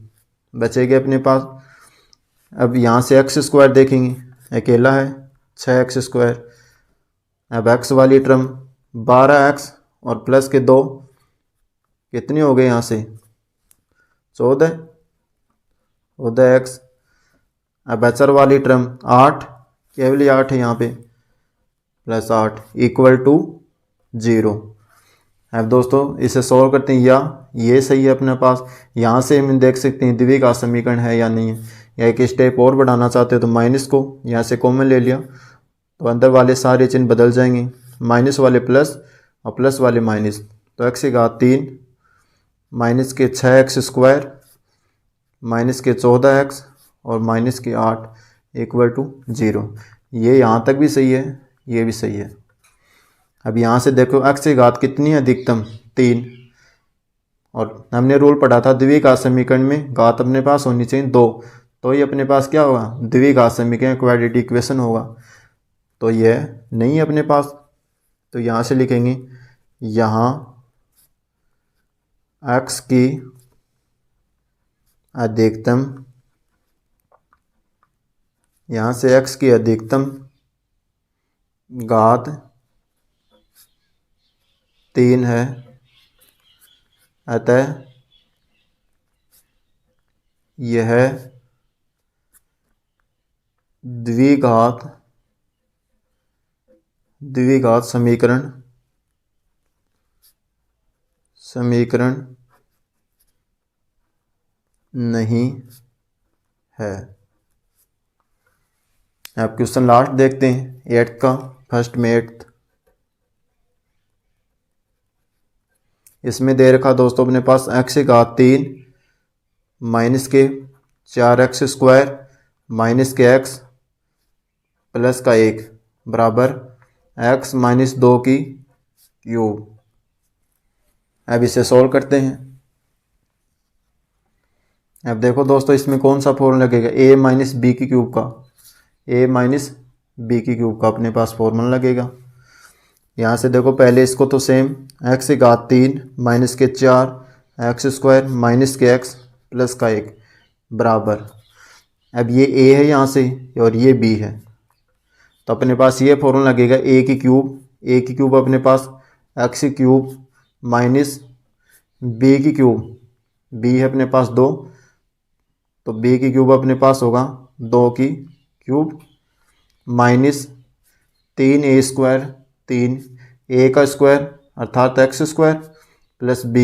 बचेगा अपने पास। अब यहाँ से x स्क्वायर देखेंगे, अकेला है 6x²। अब x वाली टर्म 12x और प्लस के 2 कितने हो गए, यहाँ से 14x। अब एचर वाली टर्म 8, केवल 8 है यहाँ पे, प्लस 8 इक्वल टू 0। अब दोस्तों इसे सॉल्व करते हैं, या ये सही है अपने पास। यहाँ से हम देख सकते हैं द्विघात समीकरण है या नहीं है, या एक स्टेप और बढ़ाना चाहते हो तो माइनस को यहाँ से कॉमन ले लिया तो अंदर वाले सारे चिन्ह बदल जाएंगे, माइनस वाले प्लस और प्लस वाले माइनस। तो x की घात 3 माइनस के 6x² माइनस के 14x और माइनस के 8 इक्वल टू 0। ये यहाँ तक भी सही है, ये भी सही है। अब यहाँ से देखो x की घात कितनी है, अधिकतम 3, और हमने रूल पढ़ा था द्विघात समीकरण में घात अपने पास होनी चाहिए 2, तो ये अपने पास क्या होगा, द्विघात समीकरण क्वाड्रेटिक इक्वेशन होगा। तो यह नहीं है अपने पास, तो यहाँ से लिखेंगे यहाँ x की अधिकतम, यहाँ से x की अधिकतम घात 3 है, अतः यह द्विघात समीकरण नहीं है। अब क्वेश्चन लास्ट देखते हैं 8th का, फर्स्ट में 8th। इसमें दे रखा दोस्तों अपने पास x की घात 3 माइनस के 4x² माइनस के x प्लस का 1 बराबर x माइनस 2 की क्यूब। अब इसे सॉल्व करते हैं। अब देखो दोस्तों इसमें कौन सा फॉर्मूला लगेगा, a माइनस बी की क्यूब का, a माइनस बी की क्यूब का अपने पास फॉर्मूला लगेगा। यहाँ से देखो पहले इसको तो सेम x की घात 3 माइनस के 4x² माइनस के x प्लस का 1 बराबर, अब ये a है यहाँ से और ये b है, तो अपने पास ये फॉर्मूला लगेगा a की क्यूब अपने पास x की क्यूब माइनस b की क्यूब, b है अपने पास 2, तो b की क्यूब अपने पास होगा 2 की क्यूब माइनस 3a² 3 a का स्क्वायर अर्थात x² प्लस b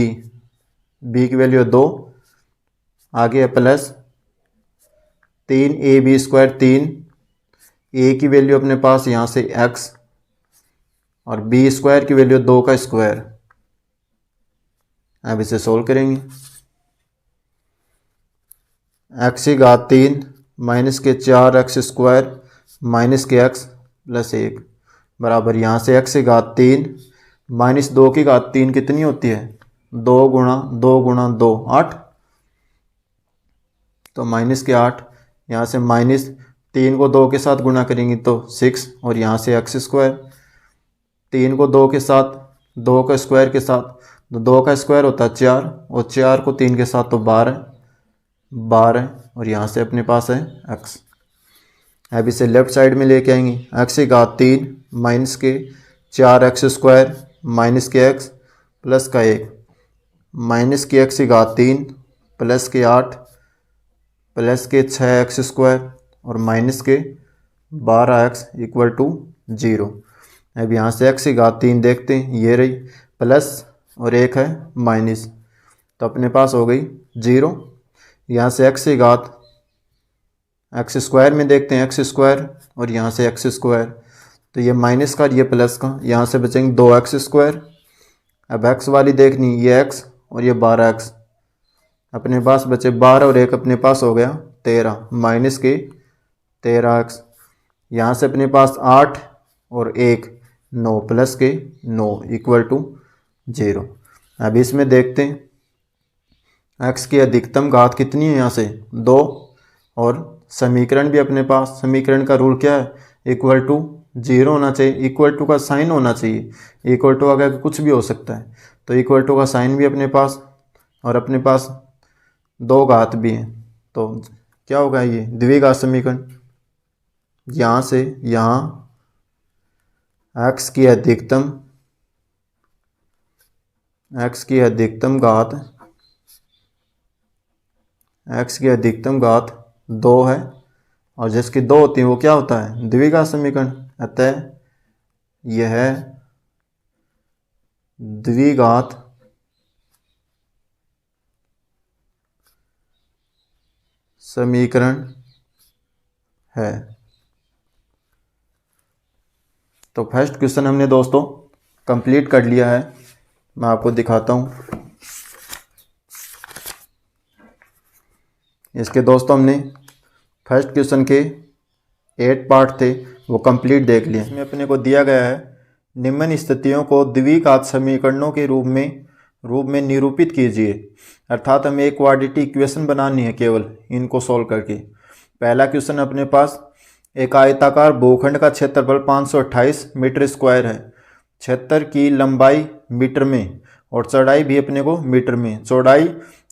की वैल्यू 2, आगे है प्लस 3ab² 3 a की वैल्यू अपने पास यहाँ से x और b² की वैल्यू 2 का स्क्वायर। अब इसे सोल्व करेंगे, x की घात 3 माइनस के 4x² माइनस के x प्लस 1 बराबर, यहाँ से x की घात 3 माइनस 2 की घात 3 कितनी होती है, 2 गुणा 2 8, तो माइनस के 8, यहाँ से माइनस 3 को 2 के साथ गुणा करेंगे तो 6, और यहाँ से x², 3 को 2 के साथ 2 का स्क्वायर के साथ, तो 2 का स्क्वायर होता है 4 और 4 को 3 के साथ तो 12, और यहाँ से अपने पास है x। अब इसे लेफ्ट साइड में लेके आएंगे, x की घात 3 माइनस के 4x² माइनस के x प्लस का 1 माइनस के x की घात 3 प्लस के 8 प्लस के 6x² और माइनस के 12x इक्वल टू 0। अब यहाँ से x की घात 3 देखते हैं, ये रही प्लस और 1 है माइनस, तो अपने पास हो गई 0। यहाँ से x की घात x² में देखते हैं x² और यहाँ से x², तो ये माइनस का ये प्लस का, यहाँ से बचेंगे 2x²। अब x वाली देखनी, ये x और ये 12x, अपने पास बचे 12 और 1 अपने पास हो गया 13 माइनस के 13x। यहाँ से अपने पास 8 और 1 9 प्लस के 9 इक्वल टू 0। अब इसमें देखते हैं x की अधिकतम घात कितनी है, यहाँ से 2 और समीकरण भी अपने पास, समीकरण का रूल क्या है, इक्वल टू जीरो होना चाहिए, इक्वल टू का साइन होना चाहिए, इक्वल टू आगे कुछ भी हो सकता है, तो इक्वल टू का साइन भी अपने पास, और अपने पास दो घात भी हैं, तो क्या होगा ये द्विघात समीकरण। यहाँ से यहाँ x की अधिकतम घात, x की अधिकतम घात 2 है, और जिसकी 2 होती है वो क्या होता है, द्विघात समीकरण। अतः यह द्विघात समीकरण है। तो फर्स्ट क्वेश्चन हमने दोस्तों कंप्लीट कर लिया है, मैं आपको दिखाता हूँ। इसके दोस्तों हमने फर्स्ट क्वेश्चन के 8 पार्ट थे वो कंप्लीट देख लिए। इसमें अपने को दिया गया है निम्न स्थितियों को द्विघात समीकरणों के रूप में निरूपित कीजिए। अर्थात हमें एक क्वाड्रेटिक इक्वेशन बनानी है केवल इनको सॉल्व करके। पहला क्वेश्चन अपने पास, एक आयताकार भूखंड का क्षेत्रफल 528 मीटर स्क्वायर है। क्षेत्र की लंबाई मीटर में और चौड़ाई भी अपने को मीटर में, चौड़ाई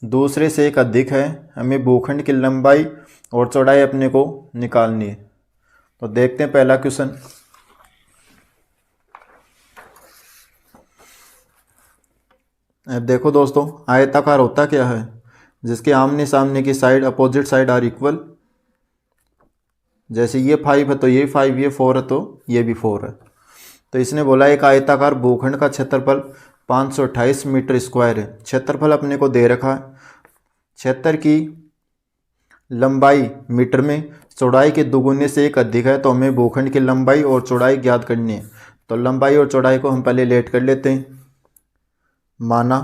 दूसरे से एक अधिक है। हमें भूखंड की लंबाई और चौड़ाई अपने को निकालनी है। तो देखते हैं पहला क्वेश्चन। अब देखो दोस्तों, आयताकार होता क्या है, जिसके आमने सामने की side opposite side are equal. जैसे ये 5 है तो ये 5, ये 4 है तो ये भी 4 है। तो इसने बोला एक आयताकार भूखंड का क्षेत्रफल 528 मीटर स्क्वायर है। क्षेत्रफल अपने को दे रखा है, क्षेत्र की लंबाई मीटर में, चौड़ाई के दुगुने से एक अधिक है, तो हमें भूखंड की लंबाई और चौड़ाई ज्ञात करनी है। तो लंबाई और चौड़ाई को हम पहले लेट कर लेते हैं। माना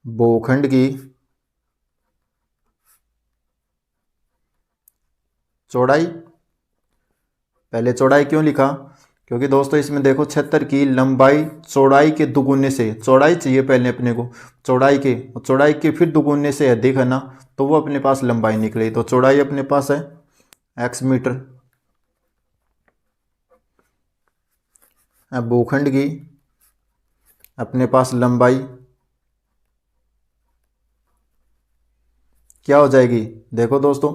भूखंड की चौड़ाई, पहले चौड़ाई क्यों लिखा, क्योंकि दोस्तों इसमें देखो क्षेत्र की लंबाई चौड़ाई के दुगुने से, चौड़ाई चाहिए पहले अपने को, चौड़ाई के फिर दुगुने से अधिक है ना, तो वो अपने पास लंबाई निकली। तो चौड़ाई अपने पास है x मीटर। अब भूखंड की अपने पास लंबाई क्या हो जाएगी, देखो दोस्तों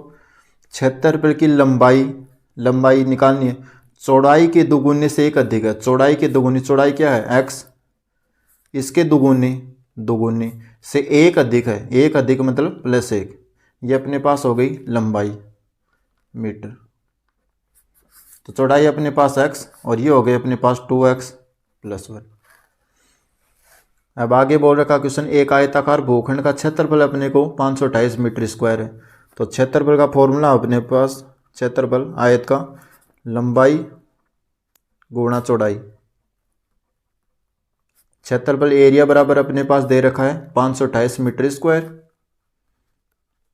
क्षेत्रफल की लंबाई निकालनी है, चौड़ाई के दुगुने से एक अधिक है। चौड़ाई के दुगुने, चौड़ाई क्या है x, इसके दुगुने से एक अधिक है, एक अधिक मतलब +1, ये अपने पास हो गई लंबाई मीटर। तो चौड़ाई अपने पास x और ये हो गई अपने पास 2x + 1। अब आगे बोल रखा क्वेश्चन, एक आयताकार भूखंड का क्षेत्रफल अपने को 528 मीटर स्क्वायर है। तो क्षेत्रफल का फॉर्मूला अपने पास, क्षेत्रफल आयत का लंबाई गुणा चौड़ाई। क्षेत्रफल एरिया बराबर अपने पास दे रखा है 528 मीटर स्क्वायर,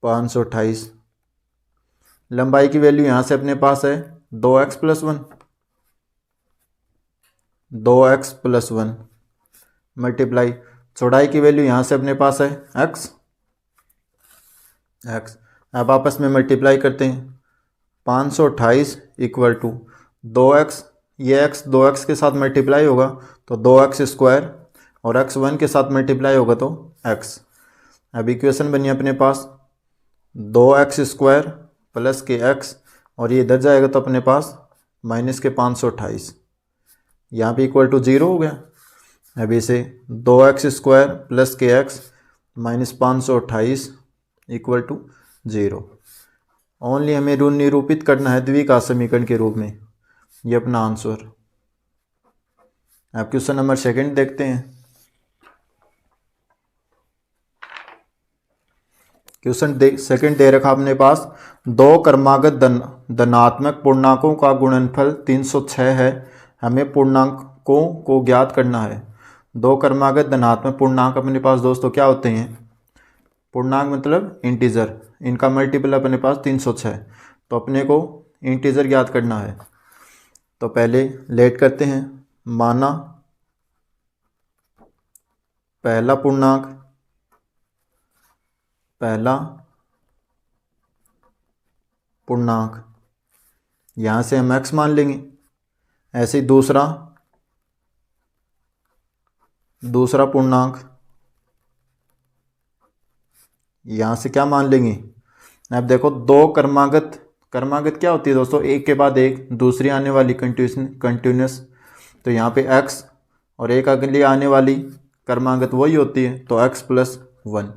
528। लंबाई की वैल्यू यहाँ से अपने पास है 2x + 1, 2x + 1 मल्टीप्लाई चौड़ाई की वैल्यू यहाँ से अपने पास है x। अब आपस में मल्टीप्लाई करते हैं, 528 = 2x, ये x 2x के साथ मल्टीप्लाई होगा तो 2x² और x 1 के साथ मल्टीप्लाई होगा तो x। अब इक्वेशन बनी अपने पास 2x² + के x, और ये इधर जाएगा तो अपने पास -528, यहाँ पे =0 हो गया। अब इसे 2x² + के x -528 = 0। ओनली हमें रूल निरूपित करना है द्विघात समीकरण के रूप में, ये अपना आंसर। अब क्वेश्चन नंबर 2 देखते हैं। क्वेश्चन 2 दे रखा अपने पास, दो क्रमागत धनात्मक पूर्णांकों का गुणनफल 306 है। हमें पूर्णांकों को ज्ञात करना है। दो क्रमागत धनात्मक पूर्णांक अपने पास दोस्तों क्या होते हैं, पूर्णांक मतलब इंटीजर, इनका मल्टीपल अपने पास 306, तो अपने को इंटीजर ज्ञात करना है। तो पहले लेट करते हैं। माना पहला पूर्णांक पहला पूर्णांक, यहाँ से हम x मान लेंगे। ऐसे ही दूसरा पूर्णांक, यहाँ से क्या मान लेंगे। अब देखो दो क्रमागत क्या होती है दोस्तों, एक के बाद एक दूसरी आने वाली कंटिन्यूस, तो यहाँ पे x और एक अगली आने वाली क्रमागत वही होती है, तो x + 1।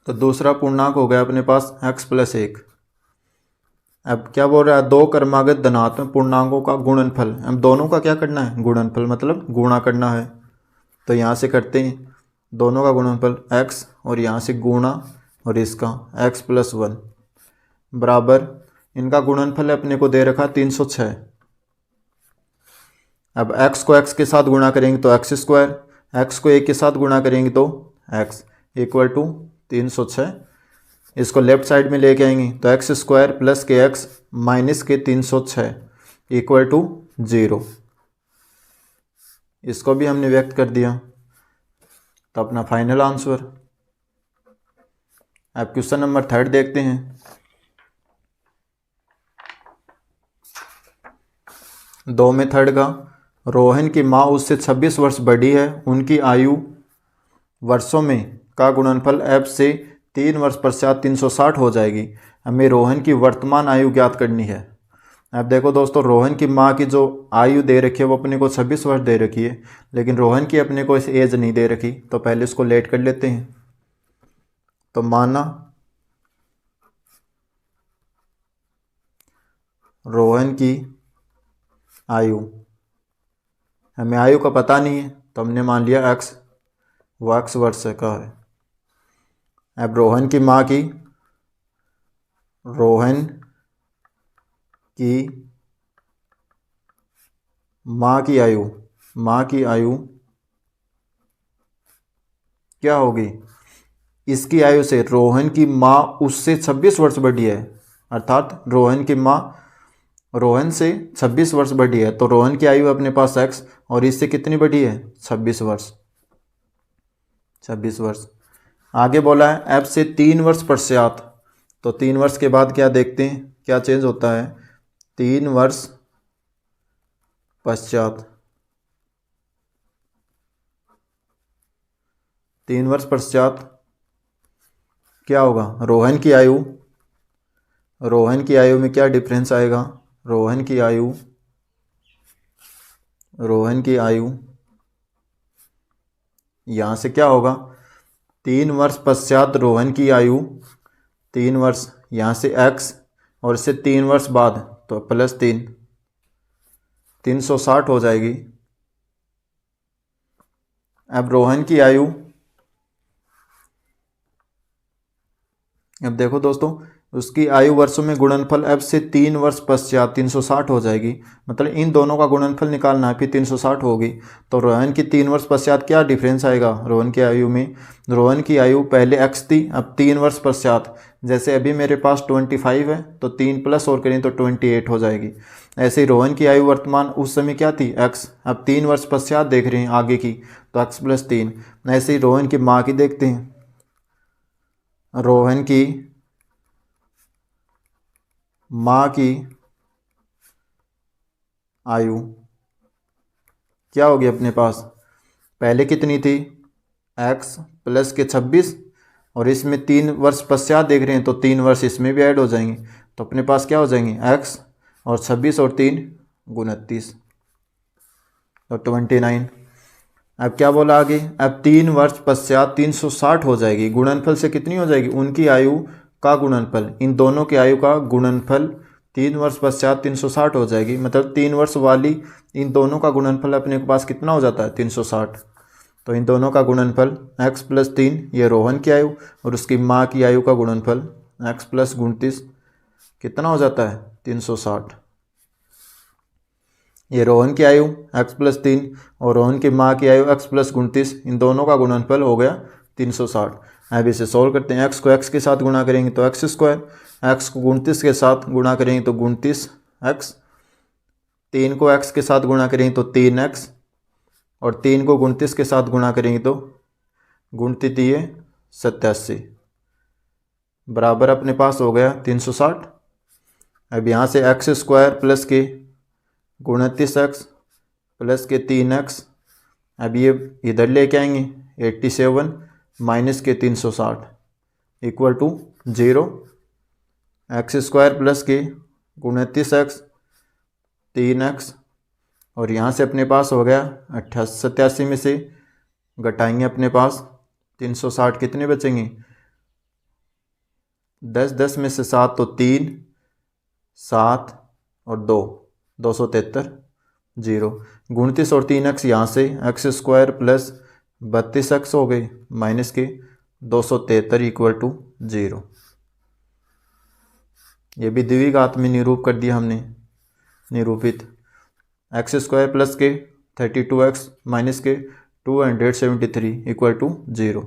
तो दूसरा पूर्णांक हो गया अपने पास x + 1। अब क्या बोल रहा है, दो क्रमागत धनात्मक पूर्णांकों का गुणनफल। अब दोनों का क्या करना है, गुणनफल मतलब गुणा करना है। तो यहाँ से करते हैं दोनों का गुणनफल x और यहाँ से गुणा और इसका x + 1 बराबर, इनका गुणनफल अपने को दे रखा 306। अब x को x के साथ गुणा करेंगे तो x², x को 1 के साथ गुणा करेंगे तो x = 306। इसको लेफ्ट साइड में लेके आएंगे तो x² + kx - 306 = 0। इसको भी हमने व्यक्त कर दिया, तो अपना फाइनल आंसर। अब क्वेश्चन नंबर 3 देखते हैं। दो में 3 का, रोहन की माँ उससे 26 वर्ष बड़ी है, उनकी आयु वर्षों में का गुणनफल f से 3 वर्ष पश्चात 360 हो जाएगी। हमें रोहन की वर्तमान आयु ज्ञात करनी है। अब देखो दोस्तों, रोहन की माँ की जो आयु दे रखी है वो अपने को 26 वर्ष दे रखी है, लेकिन रोहन की अपने को इस एज नहीं दे रखी, तो पहले इसको लेट कर लेते हैं। तो माना रोहन की आयु, हमें आयु का पता नहीं है तो हमने मान लिया x, वो x वर्ष का है। अब रोहन की माँ की आयु क्या होगी, इसकी आयु से रोहन की माँ उससे 26 वर्ष बड़ी है, अर्थात रोहन की माँ रोहन से 26 वर्ष बड़ी है, तो रोहन की आयु अपने पास x और इससे कितनी बड़ी है, 26 वर्ष। आगे बोला है f से 3 वर्ष पश्चात, तो 3 वर्ष के बाद क्या देखते हैं क्या चेंज होता है। 3 वर्ष पश्चात क्या होगा, रोहन की आयु में क्या डिफरेंस आएगा। रोहन की आयु यहाँ से क्या होगा, 3 वर्ष पश्चात रोहन की आयु, 3 वर्ष यहाँ से x और इससे 3 वर्ष बाद तो +3, 360 हो जाएगी। अब रोहन की आयु, अब देखो दोस्तों, उसकी आयु वर्षों में गुणनफल f से 3 वर्ष पश्चात 360 हो जाएगी, मतलब इन दोनों का गुणनफल निकालना है, फिर 360 होगी। तो रोहन की 3 वर्ष पश्चात क्या डिफरेंस आएगा, रोहन की आयु में, रोहन की आयु पहले x थी, अब 3 वर्ष पश्चात, जैसे अभी मेरे पास 25 है तो 3 प्लस और करें तो 28 हो जाएगी। ऐसे ही रोहन की आयु वर्तमान उस समय क्या थी, x, अब 3 वर्ष पश्चात देख रहे हैं आगे की, तो x + 3। ऐसे ही रोहन की माँ की देखते हैं, रोहन की माँ की आयु क्या होगी अपने पास, पहले कितनी थी, x + 26 और इसमें 3 वर्ष पश्चात देख रहे हैं तो 3 वर्ष इसमें भी ऐड हो जाएंगे, तो अपने पास क्या हो जाएंगे, x और 26 और 3 29, तो 29। अब क्या बोला आगे, अब 3 वर्ष पश्चात 360 हो जाएगी, गुणनफल से कितनी हो जाएगी, उनकी आयु का गुणनफल, इन दोनों की आयु का गुणनफल 3 वर्ष पश्चात 360 हो जाएगी, मतलब 3 वर्ष वाली इन दोनों का गुणनफल अपने के पास कितना हो जाता है, 360। तो इन दोनों का गुणनफल x + 3, ये रोहन की आयु और उसकी माँ की आयु का गुणनफल x + 29 कितना हो जाता है, 360। ये रोहन की आयु x + 3 और रोहन की माँ की आयु x + 29, इन दोनों का गुणनफल हो गया 360। अब इसे सोल्व करते हैं, x को x के साथ गुणा करेंगे तो x², x को 29 के साथ गुणा करेंगे तो 29x, 3 को x के साथ गुणा करेंगे तो 3x और 3 को 29 के साथ गुणा करेंगे तो 3×3 = 87 बराबर अपने पास हो गया 360। अब यहाँ से एक्स स्क्वायर प्लस के 29x प्लस के 3x, अब ये इधर लेके आएंगे 87 माइनस के 360 equal to 0। X square plus के 29x 3x और यहाँ से अपने पास हो गया 87 में से घटाएंगे अपने पास 360, कितने बचेंगे 10, 10 में से 7 तो 3, 7 और 2, 273 0। 29 और 3x यहाँ से एक्स स्क्वायर प्लस 32x हो गए माइनस के 273 इक्वल टू 0। ये भी द्विघात में निरूप कर दिया हमने, निरूपित। एक्स स्क्वायर प्लस के 32x माइनस के 273 इक्वल टू 0।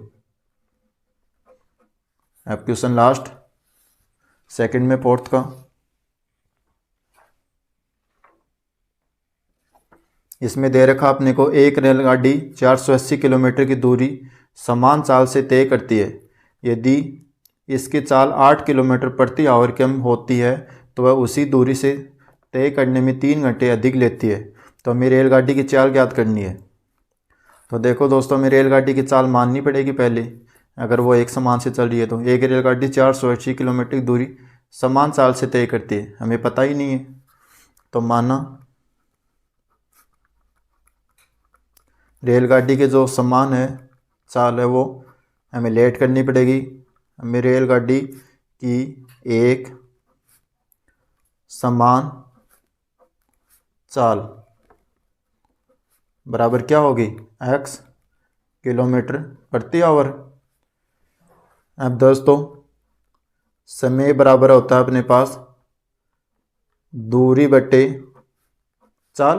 अब क्वेश्चन लास्ट सेकंड में फोर्थ का। इसमें दे रखा अपने को एक रेलगाड़ी 480 किलोमीटर की दूरी समान चाल से तय करती है। यदि इसकी चाल 8 किलोमीटर प्रति आवर कम होती है तो वह उसी दूरी से तय करने में 3 घंटे अधिक लेती है। तो हमें रेलगाड़ी की चाल ज्ञात करनी है। तो देखो दोस्तों, हमें रेलगाड़ी की चाल माननी पड़ेगी पहले, अगर वो एक समान से चल रही है तो। एक रेलगाड़ी 480 किलोमीटर की दूरी समान चाल से तय करती है, हमें पता ही नहीं है तो माना रेलगाड़ी के जो समान है चाल है वो हमें लेट करनी पड़ेगी। हमें रेलगाड़ी की एक समान चाल बराबर क्या होगी x किलोमीटर प्रति आवर। अब दोस्तों समय बराबर होता है अपने पास दूरी बटे चाल।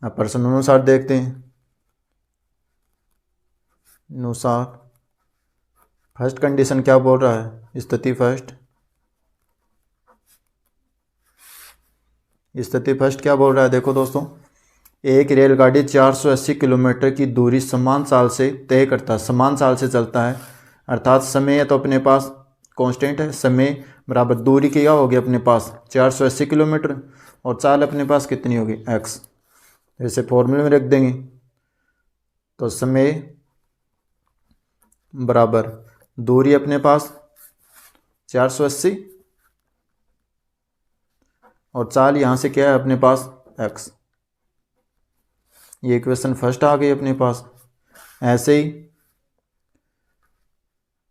अब प्रश्न अनुसार देखते हैं। अनुसार फर्स्ट कंडीशन क्या बोल रहा है, स्थिति फर्स्ट क्या बोल रहा है। देखो दोस्तों, एक रेलगाड़ी 480 किलोमीटर की दूरी समान चाल से तय करता है, समान चाल से चलता है, अर्थात समय तो अपने पास कांस्टेंट है। समय बराबर दूरी क्या होगी अपने पास 480 किलोमीटर और चाल अपने पास कितनी होगी x। जैसे फॉर्मूले में रख देंगे तो समय बराबर दूरी अपने पास 480 और चाल यहाँ से क्या है अपने पास x। ये इक्वेशन फर्स्ट आ गई अपने पास। ऐसे ही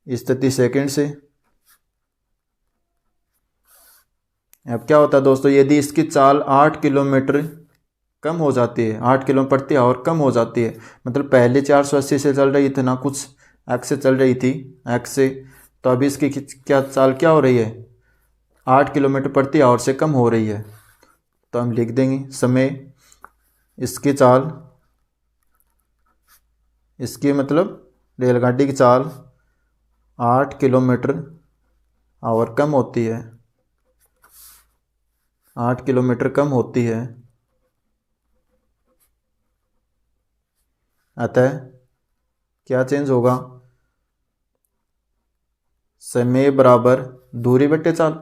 स्थिति सेकंड से। अब क्या होता है दोस्तों, यदि इसकी चाल 8 किलोमीटर कम हो जाती है, 8 किलोमीटर प्रति आवर कम हो जाती है, मतलब पहले 480 से चल रही थी ना, कुछ x से चल रही थी x से, तो अभी इसकी क्या चाल क्या हो रही है 8 किलोमीटर प्रति आवर से कम हो रही है। तो हम लिख देंगे समय इसकी चाल, इसकी मतलब रेलगाड़ी की चाल 8 किलोमीटर आवर कम होती है, 8 किलोमीटर कम होती है, अतः क्या चेंज होगा, समय बराबर दूरी बटे चाल।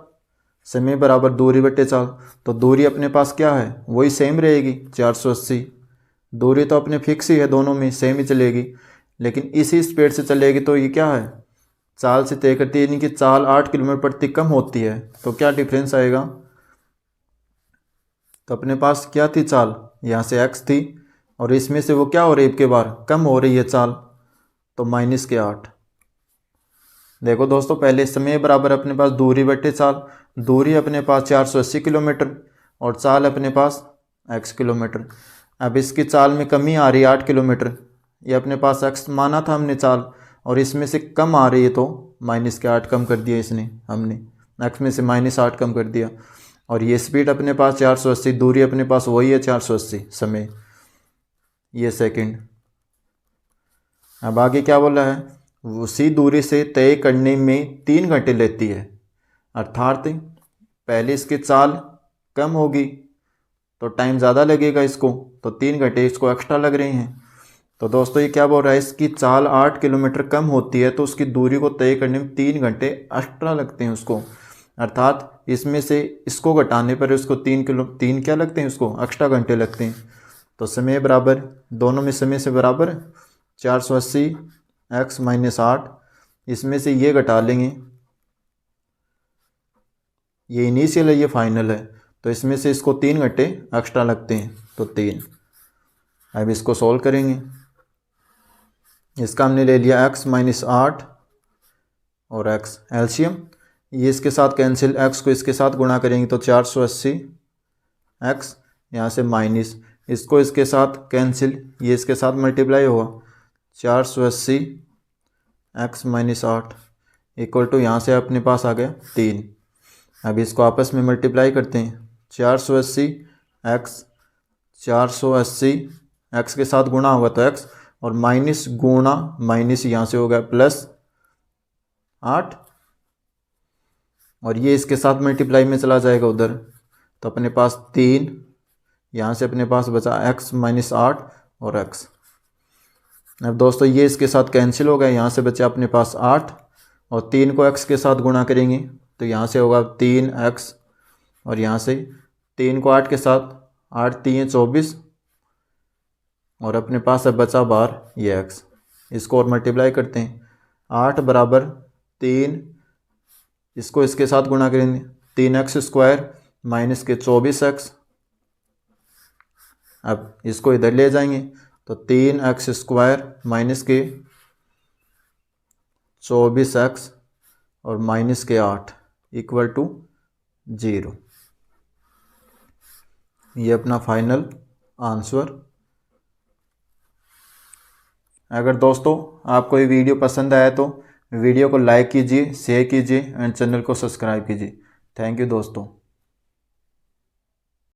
समय बराबर दूरी बटे चाल, तो दूरी अपने पास क्या है वही सेम रहेगी 480। दूरी तो अपने फिक्स ही है, दोनों में सेम ही चलेगी, लेकिन इसी स्पीड से चलेगी तो ये क्या है चाल से तय करती है, यानी कि चाल 8 किलोमीटर प्रति कम होती है। तो क्या डिफरेंस आएगा, तो अपने पास क्या थी चाल, यहाँ से x थी और इसमें से वो क्या हो रही है, एक के बार कम हो रही है चाल, तो माइनस के 8। देखो दोस्तों, पहले समय बराबर अपने पास दूरी बटे चाल। दूरी अपने पास 480 किलोमीटर और चाल अपने पास x किलोमीटर। अब इसकी चाल में कमी आ रही है 8 किलोमीटर, ये अपने पास x माना था हमने चाल, और इसमें से कम आ रही है तो माइनस के 8 कम कर दिया इसने, हमने x में से -8 कम कर दिया। और ये स्पीड अपने पास 480, दूरी अपने पास वही है 480 समय, ये सेकंड। अब आगे क्या बोला है, उसी दूरी से तय करने में 3 घंटे लेती है, अर्थात पहले इसकी चाल कम होगी तो टाइम ज़्यादा लगेगा इसको, तो 3 घंटे इसको एक्स्ट्रा लग रहे हैं। तो दोस्तों ये क्या बोल रहा है, इसकी चाल 8 किलोमीटर कम होती है तो उसकी दूरी को तय करने में 3 घंटे एक्स्ट्रा लगते हैं उसको। अर्थात इसमें से इसको घटाने पर उसको 3 क्या लगते हैं, उसको एक्स्ट्रा घंटे लगते हैं। तो समय बराबर, दोनों में समय से बराबर 480 x - 8, इसमें से ये घटा लेंगे, ये इनिशियल है ये फाइनल है, तो इसमें से इसको 3 घंटे एक्स्ट्रा लगते हैं तो 3। अब इसको सॉल्व करेंगे। इसका हमने ले लिया x - 8 और x एलसीएम, ये इसके साथ कैंसिल, x को इसके साथ गुणा करेंगे तो 480 x, यहाँ से माइनस, इसको इसके साथ कैंसिल, ये इसके साथ मल्टीप्लाई हुआ 480 x - 8 इक्वल टू, यहाँ से अपने पास आ गया 3। अब इसको आपस में मल्टीप्लाई करते हैं, 480 x 480 x के साथ गुणा होगा तो x, और माइनस गुणा माइनस यहाँ से हो गया प्लस 8, और ये इसके साथ मल्टीप्लाई में चला जाएगा उधर, तो अपने पास 3, यहाँ से अपने पास बचा x - 8 और x। अब दोस्तों ये इसके साथ कैंसिल हो गया, यहाँ से बचा अपने पास 8, और 3 को x के साथ गुणा करेंगे तो यहाँ से होगा 3x, और यहाँ से 3 को 8 के साथ, 8 3 24, और अपने पास अब बचा बार ये x। इसको और मल्टीप्लाई करते हैं, 8 बराबर 3, इसको इसके साथ गुणा करेंगे 3x² माइनस के 24x। अब इसको इधर ले जाएंगे तो 3x² माइनस के 24x और माइनस के 8 इक्वल टू 0। ये अपना फाइनल आंसर। अगर दोस्तों आपको ये वीडियो पसंद आया तो वीडियो को लाइक कीजिए, शेयर कीजिए एंड चैनल को सब्सक्राइब कीजिए। थैंक यू दोस्तों।